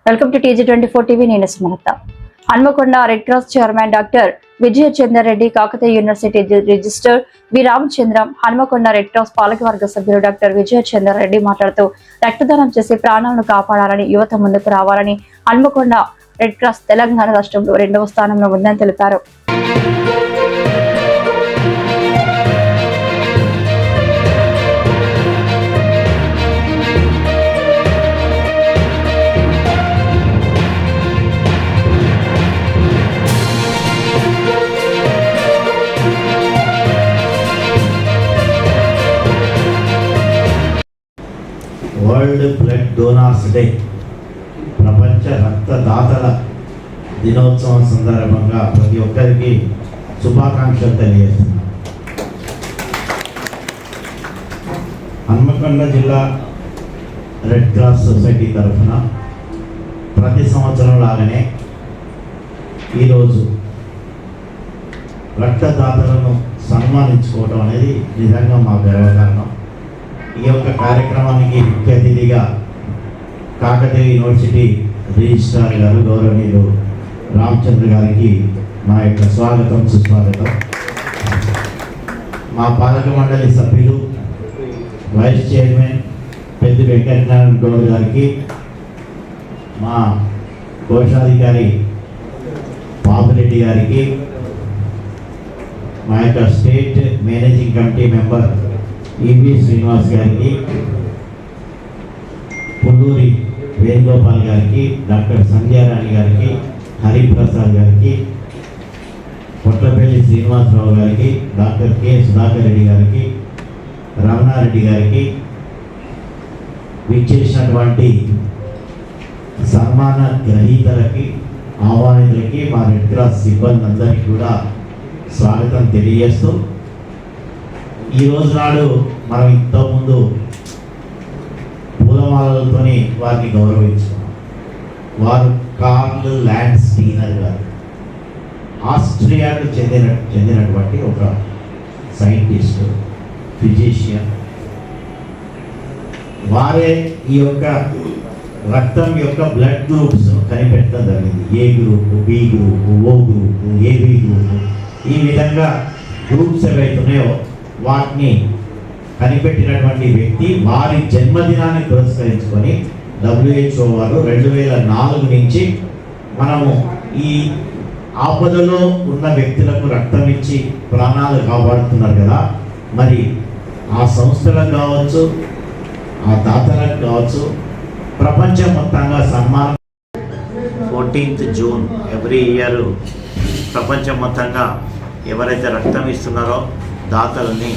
Welcome to TG24 TV. నేను Sumalatha. Hanamkonda red cross chairman doctor Vijaya Chander Reddy, Kakatiya university register V Ramachandram, Hanamkonda red cross పాలకవర్గ సభ్యులు doctor Vijaya Chander Reddy మాట్లాడుతూ రక్తదానం చేసి ప్రాణాలను కాపాడాలని, యువత ముందుకు రావాలని, హన్మకొండ రెడ్ క్రాస్ తెలంగాణ రాష్ట్రంలో 2వ స్థానంలో ఉందని తెలిపారు. వరల్డ్ బ్లడ్ డోనార్స్ డే, ప్రపంచ రక్తదాతల దినోత్సవం సందర్భంగా ప్రతి ఒక్కరికి శుభాకాంక్షలు తెలియజేస్తున్నాను. హన్మకొండ జిల్లా రెడ్ క్రాస్ సొసైటీ తరఫున ప్రతి సంవత్సరం లాగానే ఈరోజు రక్తదాతలను సన్మానించుకోవడం అనేది నిజంగా మా గర్వకారణం. ఈ యొక్క కార్యక్రమానికి ముఖ్య అతిథిగా కాకతీయ యూనివర్సిటీ రిజిస్ట్రార్ గారు గౌరవనీయులు రామచంద్ర గారికి మా యొక్క స్వాగతం, సుస్వాగతం. మా పాలక మండలి సభ్యులు, వైస్ చైర్మన్ పెద్ది వెంకటనారాయణ గౌడ్ గారికి, మా కోశాధికారి పాపిరెడ్డి గారికి, మా యొక్క స్టేట్ మేనేజింగ్ కమిటీ మెంబర్ ఈవి శ్రీనివాస్ గారికి, పుల్లూరి వేణుగోపాల్ గారికి, డాక్టర్ సంధ్యారాణి గారికి, హరిప్రసాద్ గారికి, పొట్లపల్లి శ్రీనివాసరావు గారికి, డాక్టర్ కె సుధాకర్ రెడ్డి గారికి, రమణారెడ్డి గారికి, విచ్చేసినటువంటి సన్మాన గ్రహీతలకి, ఆహ్వానితులకి, మా రెడ్ క్రాస్ సిబ్బంది అందరికీ కూడా స్వాగతం తెలియజేస్తూ, ఈ రోజు నాడు మనం ఇంతకుముందు పూలమాలలతో వారిని గౌరవించుకున్నాం. వారు కార్ల్ ల్యాండ్ స్టీనర్ గారు, ఆస్ట్రియాకు చెందినటువంటి ఒక సైంటిస్ట్, ఫిజిషియన్. వారే ఈ యొక్క రక్తం యొక్క బ్లడ్ గ్రూప్స్ కనిపెట్టడం జరిగింది. A group, B group, O group, AB group, ఈ విధంగా గ్రూప్స్ ఏవైతున్నాయో వాటిని కనిపెట్టినటువంటి వ్యక్తి. వారి జన్మదినాన్ని పురస్కరించుకొని WHO వారు 2004 నుంచి మనము ఈ ఆపదలో ఉన్న వ్యక్తులకు రక్తం ఇచ్చి ప్రాణాలు కాపాడుతున్నారు కదా, మరి ఆ సంస్థలకు కావచ్చు, ఆ దాతలకు కావచ్చు, ప్రపంచం మొత్తంగా సన్మానం 14th జూన్ ఎవ్రీ ఇయర్ ప్రపంచం మొత్తంగా ఎవరైతే రక్తం ఇస్తున్నారో దాతలని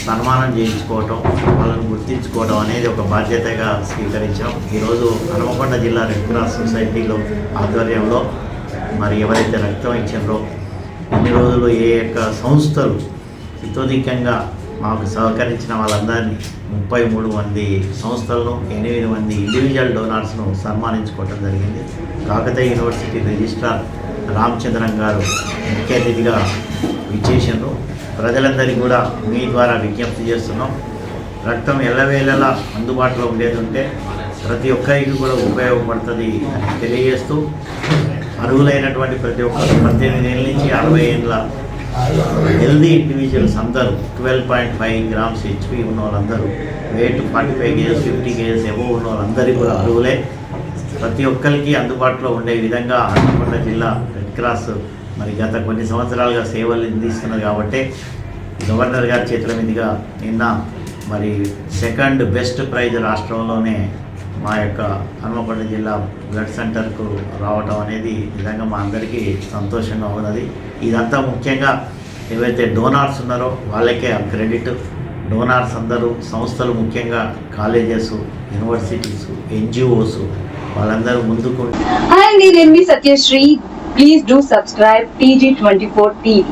సన్మానం చేయించుకోవటం, వాళ్ళని గుర్తించుకోవడం అనేది ఒక బాధ్యతగా స్వీకరించాం. ఈరోజు హన్మకొండ జిల్లా రెడ్ క్రాస్ సొసైటీలో ఆధ్వర్యంలో మరి ఎవరైతే రక్తం ఇచ్చారో, ఇన్ని రోజులు ఏ యొక్క సంస్థలు ఇతోధికంగా మాకు సహకరించిన వాళ్ళందరినీ 33 మంది సంస్థలను, 8 మంది ఇండివిజువల్ డోనార్స్ను సన్మానించుకోవడం జరిగింది. కాకతీయ యూనివర్సిటీ రిజిస్ట్రార్ రామచంద్రం గారు ముఖ్య అతిథిగా విచ్చేసారు. ప్రజలందరికీ కూడా మీ ద్వారా విజ్ఞప్తి చేస్తున్నాం, రక్తం ఎల్లవేళలా అందుబాటులో ఉండేది ఉంటే ప్రతి ఒక్కరికి కూడా ఉపయోగపడుతుంది అని తెలియజేస్తూ, అర్హులైనటువంటి ప్రతి ఒక్కరు 18 ఏళ్ళ నుంచి 60 ఏళ్ళ హెల్దీ ఇండివిజువల్స్ అందరూ 12.5 గ్రామ్స్ HP ఉన్న వాళ్ళందరూ, వెయిట్ 45 kgs 50 kgs ఎబో ఉన్న వాళ్ళందరికీ కూడా అర్హులే. ప్రతి ఒక్కరికి అందుబాటులో ఉండే విధంగా హన్మకొండ జిల్లా రెడ్ క్రాస్ మరి గత కొన్ని సంవత్సరాలుగా సేవలు అందిస్తున్నది. కాబట్టి గవర్నర్ గారి చేతుల మీదుగా నిన్న మరి 2nd బెస్ట్ ప్రైజ్ రాష్ట్రంలోనే మా యొక్క హన్మకొండ జిల్లా బ్లడ్ సెంటర్కు రావటం అనేది నిజంగా మా అందరికీ సంతోషంగా ఉన్నది. ఇదంతా ముఖ్యంగా ఏవైతే డోనార్స్ ఉన్నారో వాళ్ళకే ఆ క్రెడిట్. డోనార్స్ అందరూ సంస్థలు, ముఖ్యంగా కాలేజెస్, యూనివర్సిటీస్, NGOs వాళ్ళందరూ ముందుకు. Hi, నేను Satyasri. Please do subscribe TG24 TV.